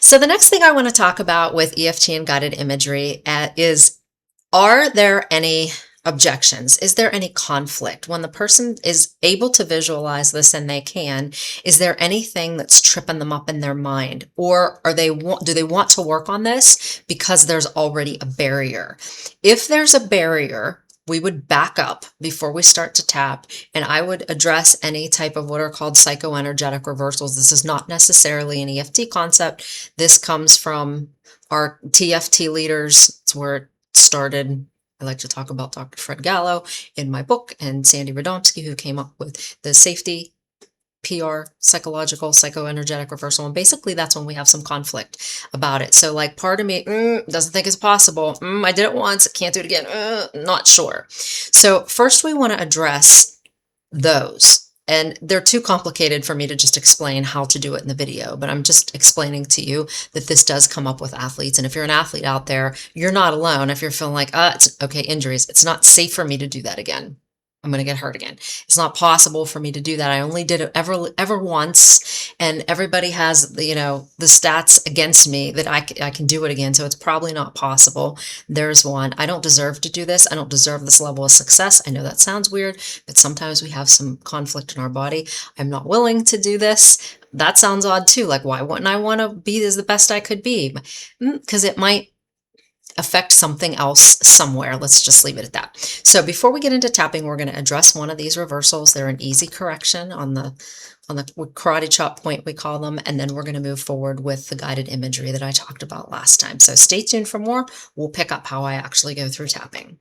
So the next thing I want to talk about with EFT and guided imagery is, are there any objections? Is there any conflict? When the person is able to visualize this, and they can, is there anything that's tripping them up in their mind? Or do they want to work on this because there's already a barrier? If there's a barrier, we would back up before we start to tap, and I would address any type of what are called psychoenergetic reversals. This is not necessarily an EFT concept. This comes from our TFT leaders. It's where it started. I like to talk about Dr. Fred Gallo in my book, and Sandy Radomski, who came up with the safety PR, psychological, psychoenergetic reversal. And basically that's when we have some conflict about it. So like part of me doesn't think it's possible. I did it once, can't do it again. Not sure. So first we want to address those. And they're too complicated for me to just explain how to do it in the video, but I'm just explaining to you that this does come up with athletes. And if you're an athlete out there, you're not alone. If you're feeling like, it's okay, injuries, it's not safe for me to do that again. I'm going to get hurt again. It's not possible for me to do that. I only did it ever once, and everybody has the stats against me that I can do it again. So it's probably not possible. There's one. I don't deserve to do this. I don't deserve this level of success. I know that sounds weird, but sometimes we have some conflict in our body. I'm not willing to do this. That sounds odd too. Like, why wouldn't I want to be as the best I could be? Because it might affect something else somewhere. Let's just leave it at that. So before we get into tapping, we're going to address one of these reversals. They're an easy correction on the karate chop point, we call them, and then we're going to move forward with the guided imagery that I talked about last time. So stay tuned for more. We'll pick up how I actually go through tapping.